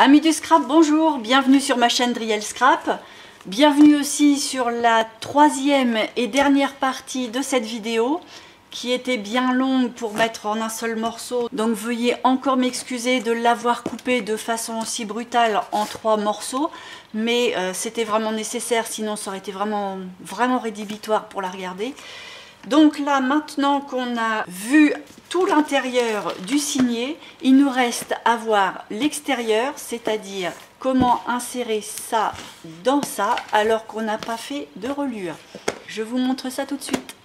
Amis du scrap, bonjour, bienvenue sur ma chaîne Driel Scrap. Bienvenue aussi sur la troisième et dernière partie de cette vidéo qui était bien longue pour mettre en un seul morceau. Donc veuillez encore m'excuser de l'avoir coupée de façon aussi brutale en 3 morceaux. Mais c'était vraiment nécessaire, sinon ça aurait été vraiment rédhibitoire pour la regarder. Donc là, maintenant qu'on a vu tout l'intérieur du signet, il nous reste à voir l'extérieur, c'est-à-dire comment insérer ça dans ça alors qu'on n'a pas fait de reliure. Je vous montre ça tout de suite.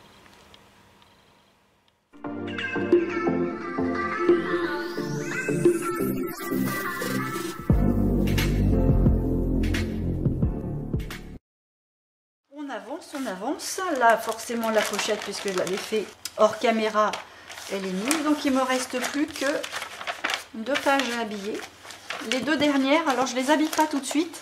On avance. Là, forcément, la pochette, puisque je l'avais fait hors caméra, elle est mise. Donc, il me reste plus que 2 pages à habiller. Les 2 dernières, alors je les habille pas tout de suite.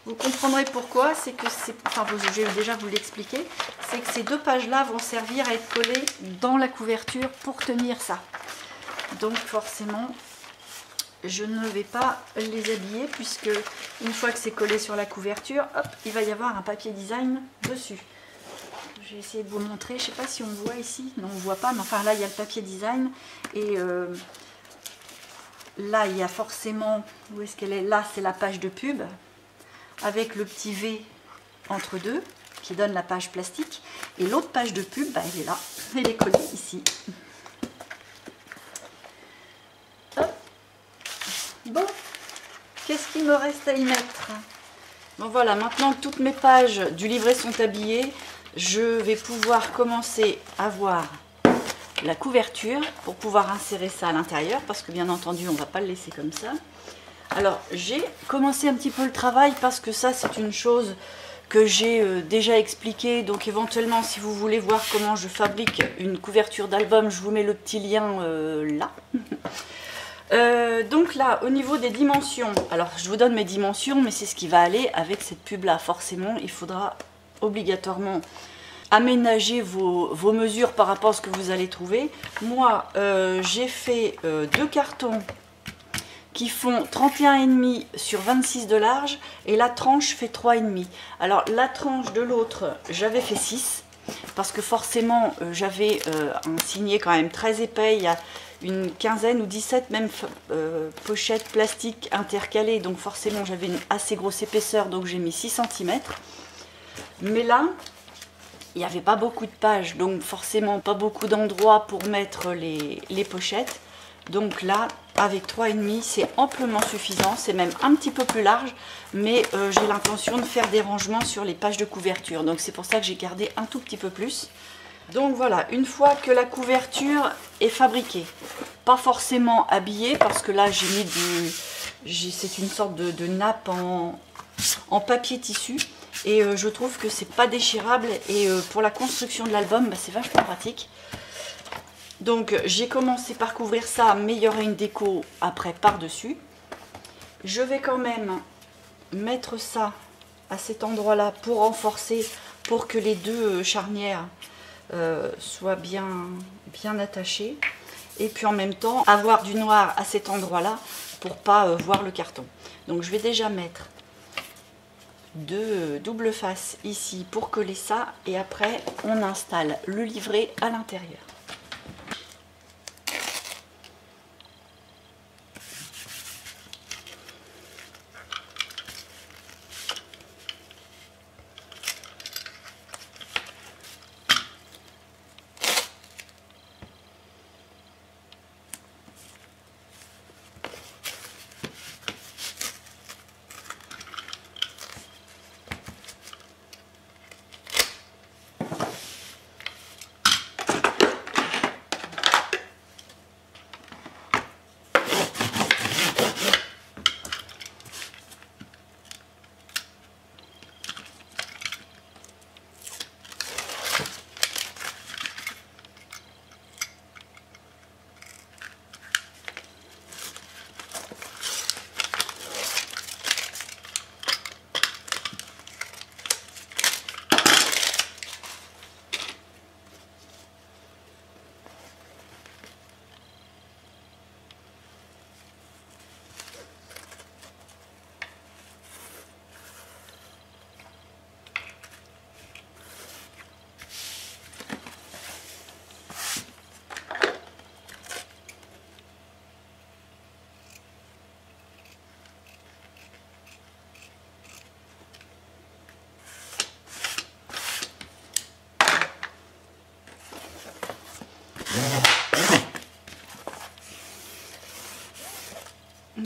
Vous comprendrez pourquoi. C'est que c'est, enfin, je vais déjà vous l'expliquer. C'est que ces 2 pages-là vont servir à être collées dans la couverture pour tenir ça. Donc, forcément, je ne vais pas les habiller puisque une fois que c'est collé sur la couverture, hop, il va y avoir un papier design dessus. Je vais essayer de vous montrer, je ne sais pas si on voit ici, non on ne voit pas, mais enfin là il y a le papier design et là il y a forcément, où est-ce qu'elle est? Là c'est la page de pub avec le petit V entre deux qui donne la page plastique et l'autre page de pub, bah, elle est là, elle est collée ici. Bon, qu'est-ce qu'il me reste à y mettre? Bon voilà, maintenant que toutes mes pages du livret sont habillées, je vais pouvoir commencer à voir la couverture pour pouvoir insérer ça à l'intérieur, parce que bien entendu on ne va pas le laisser comme ça. Alors j'ai commencé un petit peu le travail parce que ça c'est une chose que j'ai déjà expliqué, donc éventuellement si vous voulez voir comment je fabrique une couverture d'album, je vous mets le petit lien là. Donc là, au niveau des dimensions, alors je vous donne mes dimensions, mais c'est ce qui va aller avec cette pub là. Forcément, il faudra obligatoirement aménager vos mesures par rapport à ce que vous allez trouver. Moi, j'ai fait 2 cartons qui font 31,5 sur 26 de large et la tranche fait 3,5. Alors la tranche de l'autre, j'avais fait 6 parce que forcément j'avais un signet quand même très épais. Il y a une quinzaine ou 17 même pochettes plastiques intercalées, donc forcément j'avais une assez grosse épaisseur, donc j'ai mis 6 cm. Mais là, il n'y avait pas beaucoup de pages, donc forcément pas beaucoup d'endroits pour mettre les pochettes. Donc là, avec 3,5, c'est amplement suffisant, c'est même un petit peu plus large, mais j'ai l'intention de faire des rangements sur les pages de couverture, donc c'est pour ça que j'ai gardé un tout petit peu plus. Donc voilà, une fois que la couverture est fabriquée, pas forcément habillée, parce que là j'ai mis c'est une sorte de nappe en papier tissu, et je trouve que c'est pas déchirable, et pour la construction de l'album, bah, c'est vachement pratique. Donc j'ai commencé par couvrir ça, mais il y aura une déco après par-dessus. Je vais quand même mettre ça à cet endroit-là pour renforcer, pour que les 2 charnières soit bien attaché, et puis en même temps avoir du noir à cet endroit là pour pas voir le carton. Donc je vais déjà mettre 2 double faces ici pour coller ça, et après on installe le livret à l'intérieur.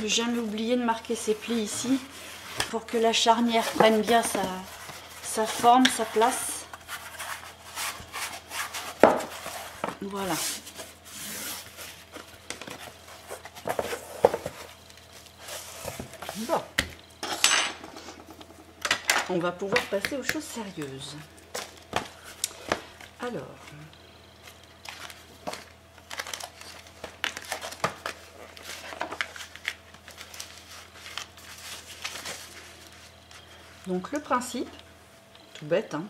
Ne jamais oublier de marquer ses plis ici pour que la charnière prenne bien sa forme, sa place. Voilà. Bon. On va pouvoir passer aux choses sérieuses. Alors, donc le principe, tout bête, hein,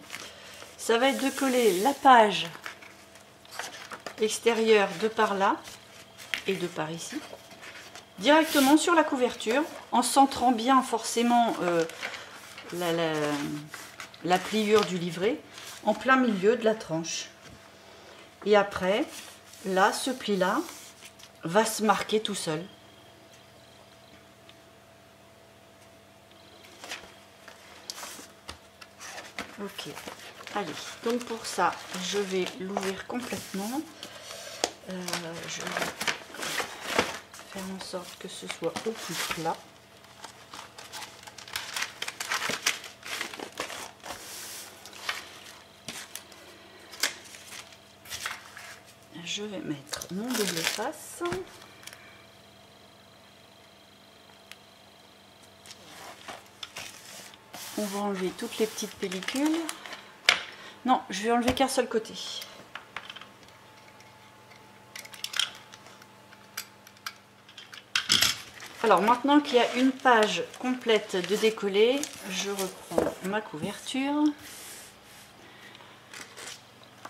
ça va être de coller la page extérieure de par là et de par ici, directement sur la couverture, en centrant bien forcément la pliure du livret en plein milieu de la tranche. Et après, là, ce pli-là va se marquer tout seul. Ok, allez, donc pour ça, je vais l'ouvrir complètement. Je vais faire en sorte que ce soit au plus plat. Je vais mettre mon double face. On va enlever toutes les petites pellicules. Non, je vais enlever qu'un seul côté. Alors maintenant qu'il y a une page complète de décollé, je reprends ma couverture.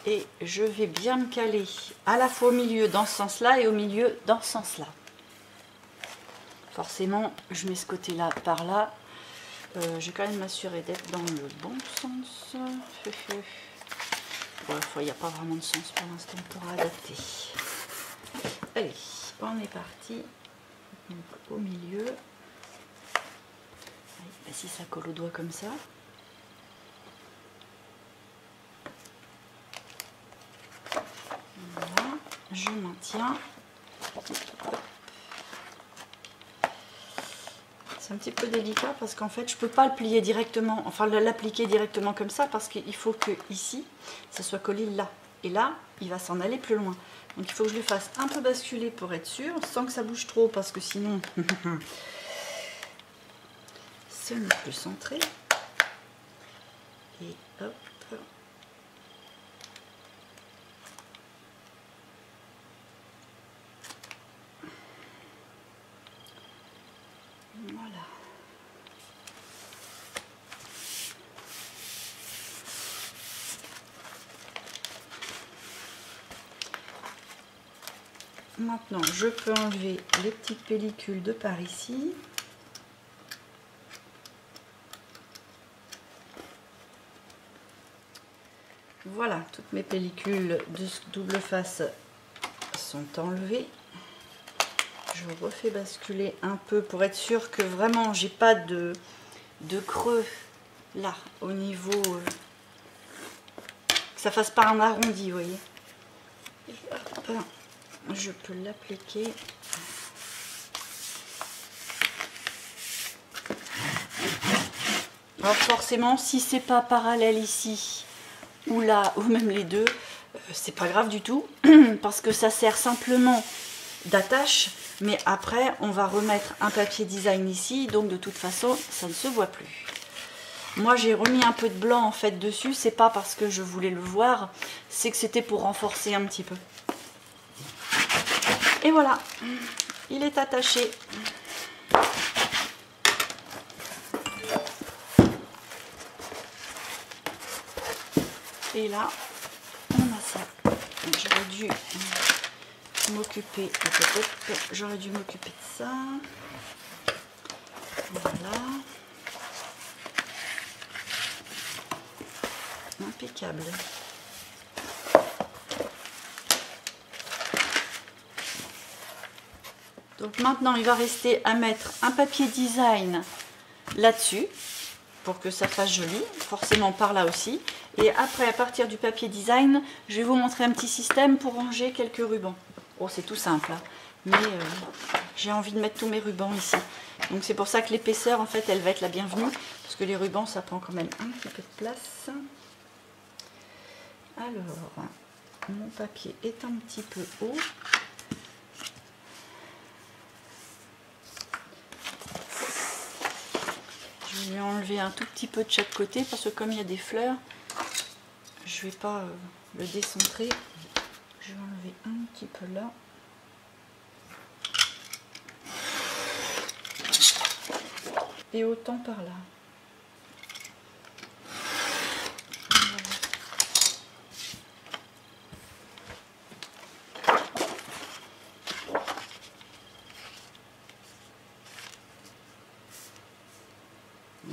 Et je vais bien me caler à la fois au milieu dans ce sens-là et au milieu dans ce sens-là. Forcément, je mets ce côté-là par là. Je vais quand même m'assurer d'être dans le bon sens. Il n'y a pas vraiment de sens pour l'instant pour adapter. Allez, on est parti. Donc, au milieu. Allez, si ça colle au doigt comme ça. Voilà, je maintiens. C'est un petit peu délicat parce qu'en fait je peux pas le plier directement, enfin l'appliquer directement comme ça parce qu'il faut que ici ça soit collé là. Et là il va s'en aller plus loin. Donc il faut que je le fasse un peu basculer pour être sûr, sans que ça bouge trop parce que sinon ce n'est plus centré. Et hop. Voilà. Maintenant, je peux enlever les petites pellicules de par ici. Voilà, toutes mes pellicules de double face sont enlevées. Je refais basculer un peu pour être sûr que vraiment j'ai pas de creux là au niveau, que ça fasse pas un arrondi, vous voyez. Et hop, je peux l'appliquer. Alors forcément, si c'est pas parallèle ici ou là ou même les deux, c'est pas grave du tout parce que ça sert simplement d'attache. Mais après, on va remettre un papier design ici, donc de toute façon, ça ne se voit plus. Moi, j'ai remis un peu de blanc en fait dessus. C'est pas parce que je voulais le voir, c'est que c'était pour renforcer un petit peu. Et voilà, il est attaché. Et là, on a ça. J'aurais dû m'occuper, j'aurais dû m'occuper de ça. Voilà. Impeccable. Donc maintenant, il va rester à mettre un papier design là-dessus pour que ça fasse joli, forcément par là aussi. Et après, à partir du papier design, je vais vous montrer un petit système pour ranger quelques rubans. Oh, c'est tout simple, hein. mais j'ai envie de mettre tous mes rubans ici. Donc c'est pour ça que l'épaisseur, en fait, elle va être la bienvenue, parce que les rubans, ça prend quand même un petit peu de place. Alors, mon papier est un petit peu haut. Je vais enlever un tout petit peu de chaque côté, parce que comme il y a des fleurs, je ne vais pas le décentrer. Je vais enlever un petit peu là. Et autant par là.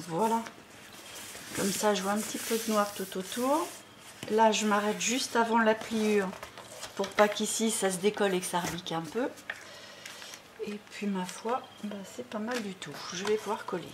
Voilà. Comme ça, je vois un petit peu de noir tout autour. Là, je m'arrête juste avant la pliure pour pas qu'ici ça se décolle et que ça rebique un peu. Et puis ma foi, bah, c'est pas mal du tout. Je vais pouvoir coller.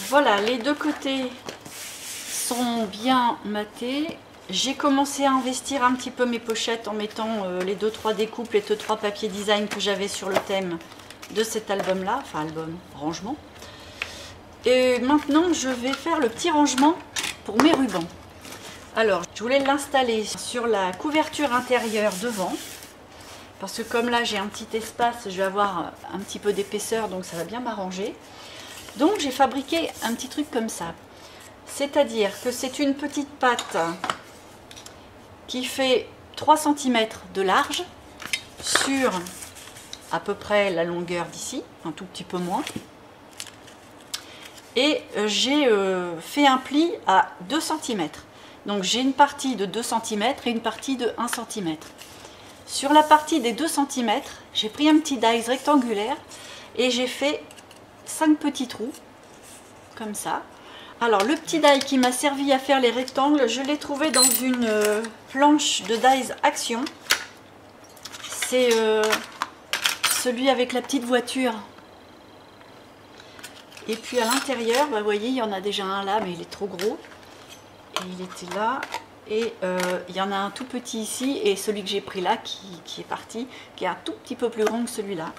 Voilà, les deux côtés sont bien matés. J'ai commencé à investir un petit peu mes pochettes en mettant les 2-3 découpes, les 2-3 papiers design que j'avais sur le thème de cet album-là, enfin album, rangement. Et maintenant, je vais faire le petit rangement pour mes rubans. Alors, je voulais l'installer sur la couverture intérieure devant, parce que comme là, j'ai un petit espace, je vais avoir un petit peu d'épaisseur, donc ça va bien m'arranger. Donc j'ai fabriqué un petit truc comme ça, c'est-à-dire que c'est une petite patte qui fait 3 cm de large sur à peu près la longueur d'ici, un tout petit peu moins, et j'ai fait un pli à 2 cm. Donc j'ai une partie de 2 cm et une partie de 1 cm. Sur la partie des 2 cm, j'ai pris un petit dies rectangulaire et j'ai fait 5 petits trous, comme ça. Alors le petit die qui m'a servi à faire les rectangles, je l'ai trouvé dans une planche de dies Action. C'est celui avec la petite voiture. Et puis à l'intérieur, bah, vous voyez, il y en a déjà un là, mais il est trop gros. Et il était là. Et il y en a un tout petit ici, et celui que j'ai pris là, qui est parti, qui est un tout petit peu plus grand que celui-là.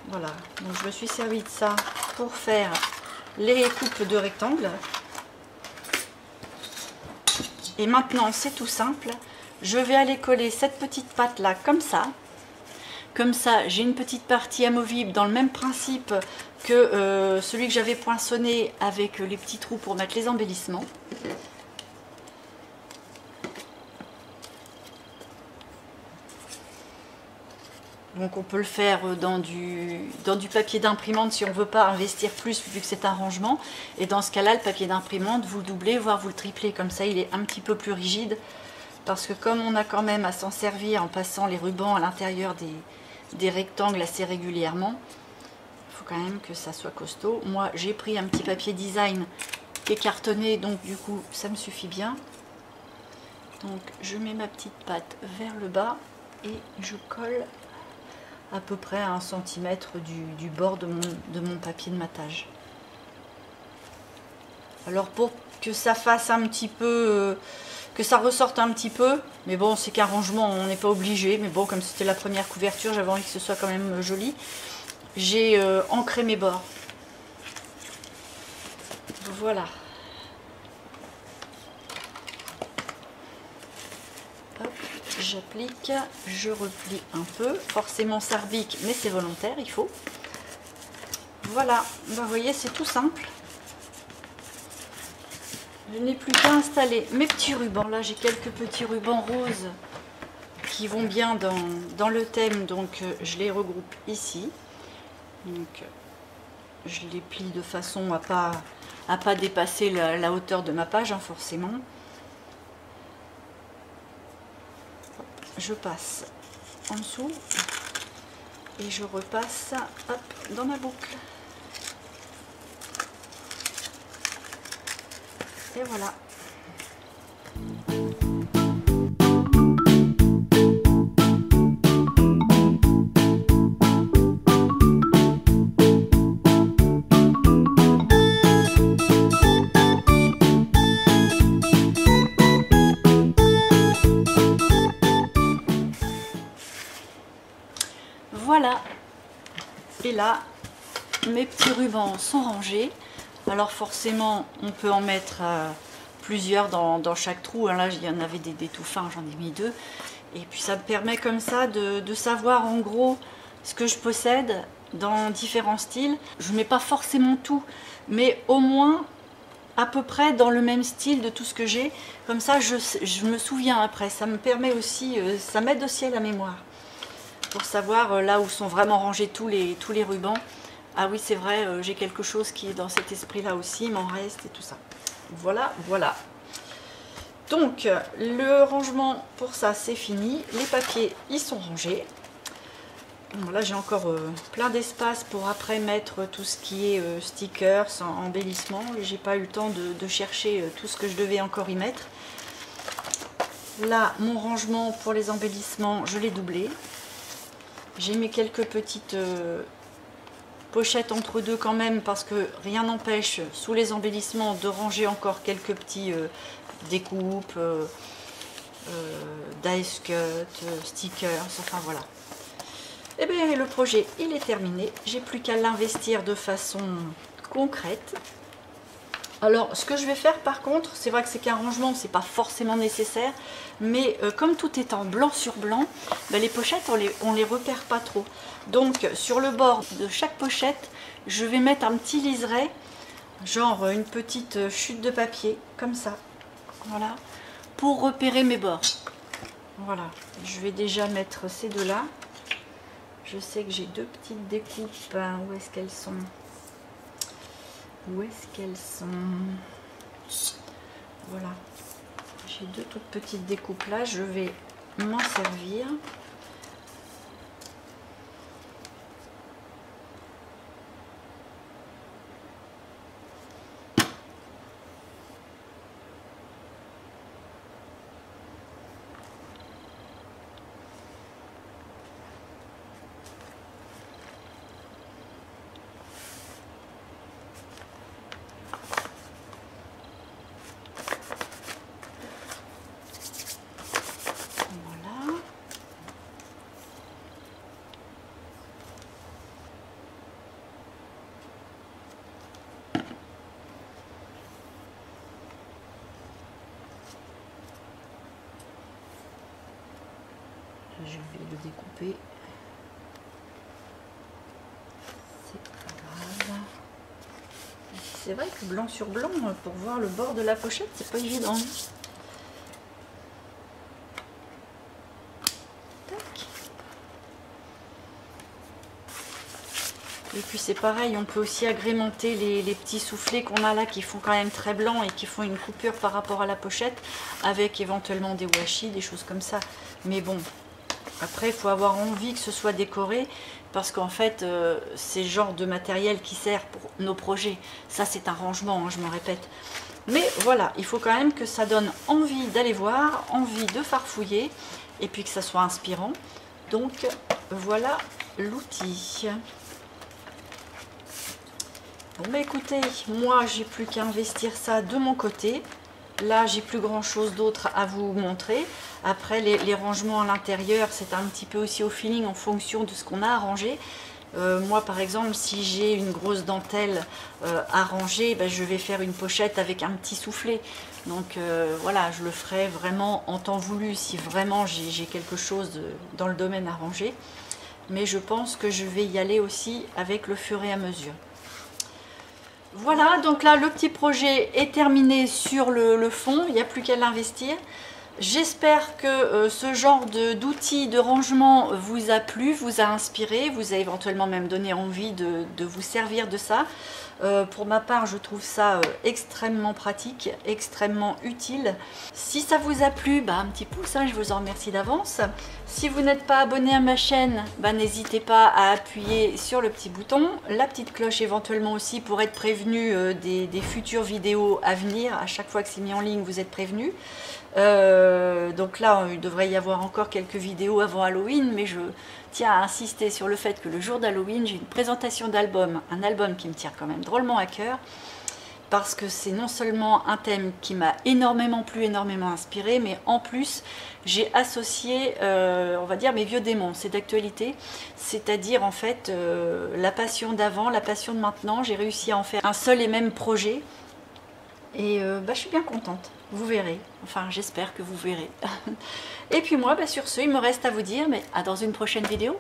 Voilà, donc je me suis servi de ça pour faire les coupes de rectangles. Et maintenant, c'est tout simple. Je vais aller coller cette petite patte là comme ça. Comme ça, j'ai une petite partie amovible dans le même principe que celui que j'avais poinçonné avec les petits trous pour mettre les embellissements. Donc on peut le faire dans du papier d'imprimante si on ne veut pas investir plus vu que c'est un rangement. Et dans ce cas-là, le papier d'imprimante, vous le doublez, voire vous le triplez. Comme ça, il est un petit peu plus rigide. Parce que comme on a quand même à s'en servir en passant les rubans à l'intérieur des rectangles assez régulièrement, il faut quand même que ça soit costaud. Moi, j'ai pris un petit papier design qui est cartonné, donc du coup, ça me suffit bien. Donc je mets ma petite patte vers le bas et je colle à peu près à 1 cm du bord de mon papier de matage. Alors pour que ça fasse un petit peu, que ça ressorte un petit peu, mais bon c'est qu'un rangement, on n'est pas obligé, mais bon comme c'était la première couverture, j'avais envie que ce soit quand même joli, j'ai ancré mes bords. Voilà. J'applique, je replie un peu, forcément ça rebique, mais c'est volontaire, il faut. Voilà, ben, vous voyez, c'est tout simple. Je n'ai plus qu'à installer mes petits rubans. Là, j'ai quelques petits rubans roses qui vont bien dans le thème, donc je les regroupe ici. Donc, je les plie de façon à pas dépasser la hauteur de ma page, hein, forcément. Je passe en dessous et je repasse hop, dans ma boucle. Et voilà. Voilà. Et là, mes petits rubans sont rangés. Alors forcément, on peut en mettre plusieurs dans chaque trou. Là, il y en avait des tout fins, j'en ai mis 2. Et puis ça me permet comme ça de savoir en gros ce que je possède dans différents styles. Je ne mets pas forcément tout, mais au moins à peu près dans le même style de tout ce que j'ai. Comme ça, je me souviens après. Ça me permet aussi, ça m'aide aussi à la mémoire. Pour savoir là où sont vraiment rangés tous les rubans. Ah oui, c'est vrai, j'ai quelque chose qui est dans cet esprit-là aussi, il m'en reste et tout ça. Voilà, voilà. Donc, le rangement pour ça, c'est fini. Les papiers, ils sont rangés. Bon, là, j'ai encore plein d'espace pour après mettre tout ce qui est stickers, embellissement. J'ai pas eu le temps de chercher tout ce que je devais encore y mettre. Là, mon rangement pour les embellissements, je l'ai doublé. J'ai mis quelques petites pochettes entre deux quand même, parce que rien n'empêche sous les embellissements de ranger encore quelques petits découpes, dice cut, stickers, enfin voilà. Et bien le projet il est terminé, j'ai plus qu'à l'investir de façon concrète. Alors ce que je vais faire par contre, c'est vrai que c'est qu'un rangement, c'est pas forcément nécessaire, mais comme tout est en blanc sur blanc, ben les pochettes on les repère pas trop. Donc sur le bord de chaque pochette, je vais mettre un petit liseré, genre une petite chute de papier, comme ça, voilà, pour repérer mes bords. Voilà, je vais déjà mettre ces deux là. Je sais que j'ai 2 petites découpes, hein. Où est-ce qu'elles sont ? Où est-ce qu'elles sont? Voilà, j'ai 2 toutes petites découpes là, je vais m'en servir. Je vais le découper. C'est pas grave. C'est vrai que blanc sur blanc, pour voir le bord de la pochette, c'est pas évident. Tac. Et puis c'est pareil, on peut aussi agrémenter les petits soufflets qu'on a là qui font quand même très blanc et qui font une coupure par rapport à la pochette, avec éventuellement des washi, des choses comme ça. Mais bon, après il faut avoir envie que ce soit décoré, parce qu'en fait c'est le genre de matériel qui sert pour nos projets. Ça c'est un rangement, hein, je me répète. Mais voilà, il faut quand même que ça donne envie d'aller voir, envie de farfouiller, et puis que ça soit inspirant. Donc voilà l'outil. Bon bah écoutez, moi j'ai plus qu'à investir ça de mon côté. Là j'ai plus grand chose d'autre à vous montrer. Après les rangements à l'intérieur, c'est un petit peu aussi au feeling en fonction de ce qu'on a à ranger. Moi par exemple, si j'ai une grosse dentelle à ranger, ben, je vais faire une pochette avec un petit soufflet. Donc voilà, je le ferai vraiment en temps voulu si vraiment j'ai quelque chose dans le domaine à ranger. Mais je pense que je vais y aller aussi avec le fur et à mesure. Voilà, donc là le petit projet est terminé sur le fond, il n'y a plus qu'à l'investir. J'espère que ce genre d'outils de rangement vous a plu, vous a inspiré, vous a éventuellement même donné envie de vous servir de ça. Pour ma part, je trouve ça extrêmement pratique, extrêmement utile. Si ça vous a plu, bah, un petit pouce, hein, je vous en remercie d'avance. Si vous n'êtes pas abonné à ma chaîne, bah, n'hésitez pas à appuyer sur le petit bouton, la petite cloche éventuellement aussi pour être prévenu des futures vidéos à venir. À chaque fois que c'est mis en ligne, vous êtes prévenu. Donc là, il devrait y avoir encore quelques vidéos avant Halloween, mais je tiens à insister sur le fait que le jour d'Halloween, j'ai une présentation d'album, un album qui me tient quand même drôlement à cœur, parce que c'est non seulement un thème qui m'a énormément plu, énormément inspiré, mais en plus, j'ai associé, on va dire, mes vieux démons, c'est d'actualité, c'est-à-dire en fait la passion d'avant, la passion de maintenant. J'ai réussi à en faire un seul et même projet, et bah, je suis bien contente. Vous verrez, enfin j'espère que vous verrez. Et puis moi, bah, sur ce, il me reste à vous dire, mais à dans une prochaine vidéo.